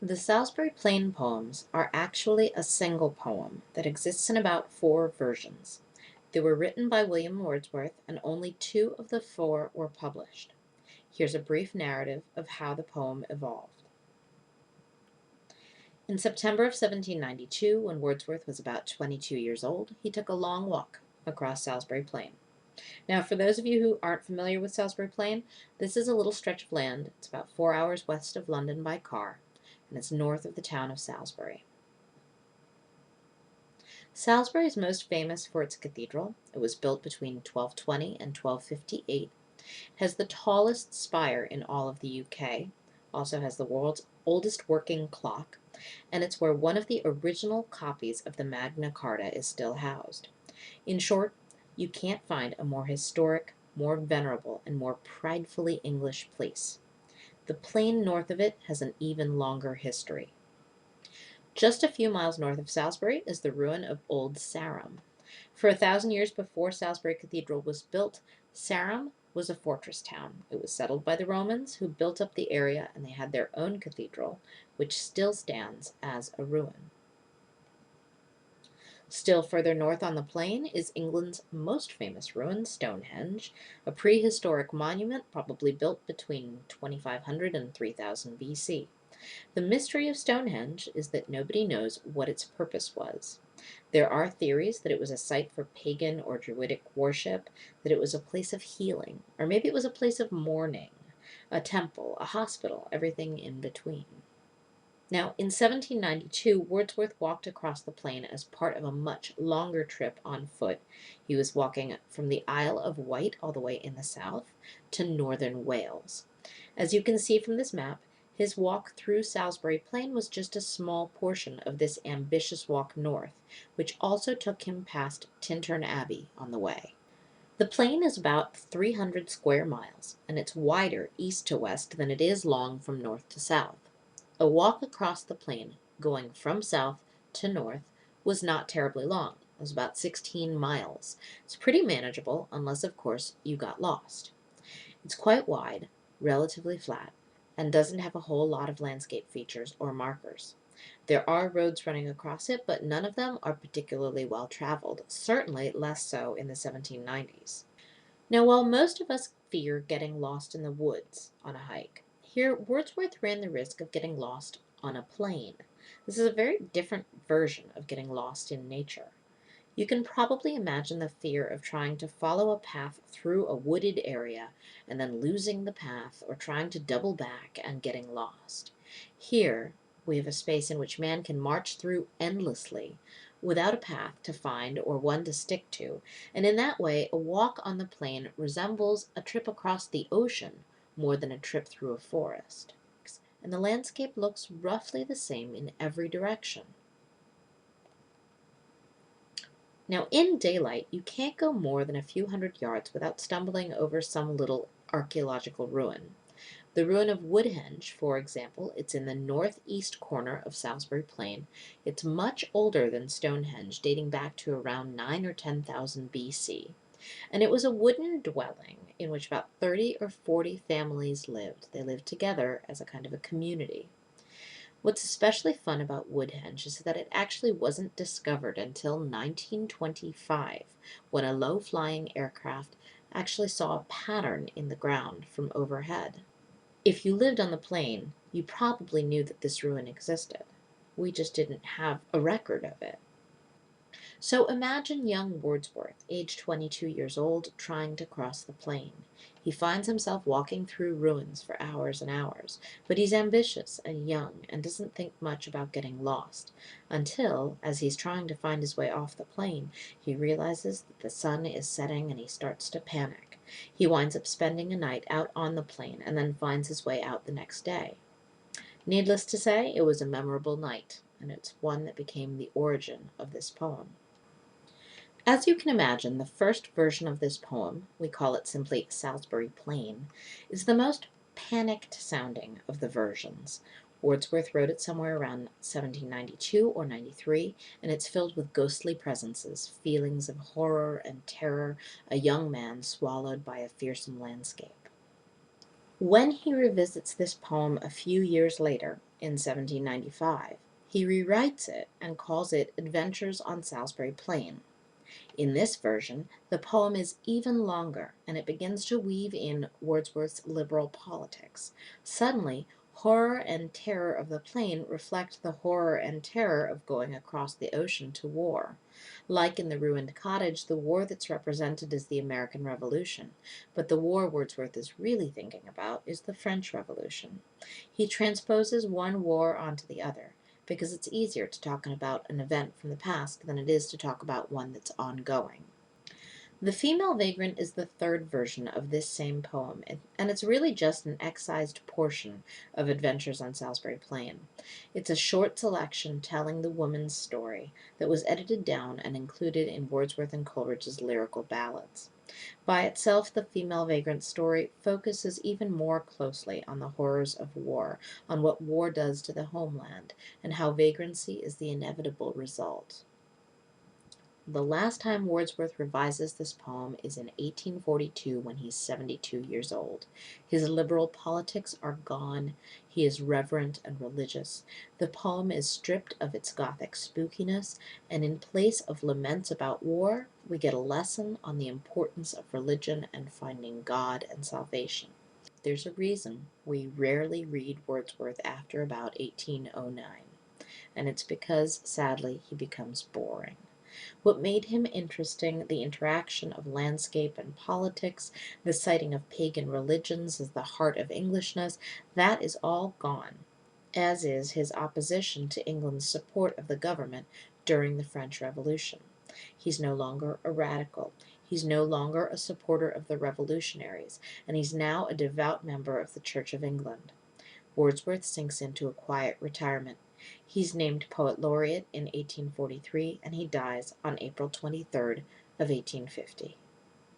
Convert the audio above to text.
The Salisbury Plain poems are actually a single poem that exists in about 4 versions. They were written by William Wordsworth, and only 2 of the 4 were published. Here's a brief narrative of how the poem evolved. In September of 1792, when Wordsworth was about 22 years old, he took a long walk across Salisbury Plain. Now, for those of you who aren't familiar with Salisbury Plain, this is a little stretch of land. It's about 4 hours west of London by car, and it's north of the town of Salisbury. Salisbury is most famous for its cathedral. It was built between 1220 and 1258. It has the tallest spire in all of the UK, also has the world's oldest working clock, and it's where one of the original copies of the Magna Carta is still housed. In short, you can't find a more historic, more venerable, and more pridefully English place. The plain north of it has an even longer history. Just a few miles north of Salisbury is the ruin of Old Sarum. For 1,000 years before Salisbury Cathedral was built, Sarum was a fortress town. It was settled by the Romans, who built up the area, and they had their own cathedral, which still stands as a ruin. Still further north on the plain is England's most famous ruin, Stonehenge, a prehistoric monument probably built between 2500 and 3000 BC. The mystery of Stonehenge is that nobody knows what its purpose was. There are theories that it was a site for pagan or druidic worship, that it was a place of healing, or maybe it was a place of mourning, a temple, a hospital, everything in between. Now, in 1792, Wordsworth walked across the plain as part of a much longer trip on foot. He was walking from the Isle of Wight, all the way in the south, to northern Wales. As you can see from this map, his walk through Salisbury Plain was just a small portion of this ambitious walk north, which also took him past Tintern Abbey on the way. The plain is about 300 square miles, and it's wider east to west than it is long from north to south. A walk across the plain, going from south to north, was not terribly long. It was about 16 miles. It's pretty manageable, unless, of course, you got lost. It's quite wide, relatively flat, and doesn't have a whole lot of landscape features or markers. There are roads running across it, but none of them are particularly well traveled, certainly less so in the 1790s. Now, while most of us fear getting lost in the woods on a hike, here Wordsworth ran the risk of getting lost on a plain. This is a very different version of getting lost in nature. You can probably imagine the fear of trying to follow a path through a wooded area and then losing the path, or trying to double back and getting lost. Here, we have a space in which man can march through endlessly without a path to find or one to stick to, and in that way a walk on the plain resembles a trip across the ocean more than a trip through a forest. And the landscape looks roughly the same in every direction. Now, in daylight, you can't go more than a few hundred yards without stumbling over some little archaeological ruin. The ruin of Woodhenge, for example, it's in the northeast corner of Salisbury Plain. It's much older than Stonehenge, dating back to around 9 or 10,000 BC. And it was a wooden dwelling in which about 30 or 40 families lived. They lived together as a kind of a community. What's especially fun about Woodhenge is that it actually wasn't discovered until 1925, when a low-flying aircraft actually saw a pattern in the ground from overhead. If you lived on the plain, you probably knew that this ruin existed. We just didn't have a record of it. So imagine young Wordsworth, age 22 years old, trying to cross the plain. He finds himself walking through ruins for hours and hours, but he's ambitious and young and doesn't think much about getting lost, until, as he's trying to find his way off the plain, he realizes that the sun is setting and he starts to panic. He winds up spending a night out on the plain and then finds his way out the next day. Needless to say, it was a memorable night, and it's one that became the origin of this poem. As you can imagine, the first version of this poem, we call it simply Salisbury Plain, is the most panicked sounding of the versions. Wordsworth wrote it somewhere around 1792 or 93, and it's filled with ghostly presences, feelings of horror and terror, a young man swallowed by a fearsome landscape. When he revisits this poem a few years later, in 1795. He rewrites it and calls it Adventures on Salisbury Plain. In this version, the poem is even longer, and it begins to weave in Wordsworth's liberal politics. Suddenly, horror and terror of the plain reflect the horror and terror of going across the ocean to war. Like in The Ruined Cottage, the war that's represented is the American Revolution, but the war Wordsworth is really thinking about is the French Revolution. He transposes one war onto the other, because it's easier to talk about an event from the past than it is to talk about one that's ongoing. The Female Vagrant is the third version of this same poem, and it's really just an excised portion of Adventures on Salisbury Plain. It's a short selection telling the woman's story that was edited down and included in Wordsworth and Coleridge's lyrical ballads. By itself, the Female Vagrant story focuses even more closely on the horrors of war, on what war does to the homeland, and how vagrancy is the inevitable result. The last time Wordsworth revises this poem is in 1842 when he's 72 years old. His liberal politics are gone. He is reverent and religious. The poem is stripped of its Gothic spookiness, and in place of laments about war, we get a lesson on the importance of religion and finding God and salvation. There's a reason we rarely read Wordsworth after about 1809, and it's because, sadly, he becomes boring. What made him interesting, the interaction of landscape and politics, the citing of pagan religions as the heart of Englishness, that is all gone, as is his opposition to England's support of the government during the French Revolution. He's no longer a radical. He's no longer a supporter of the revolutionaries, and he's now a devout member of the Church of England. Wordsworth sinks into a quiet retirement. He's named Poet Laureate in 1843, and he dies on April 23rd of 1850.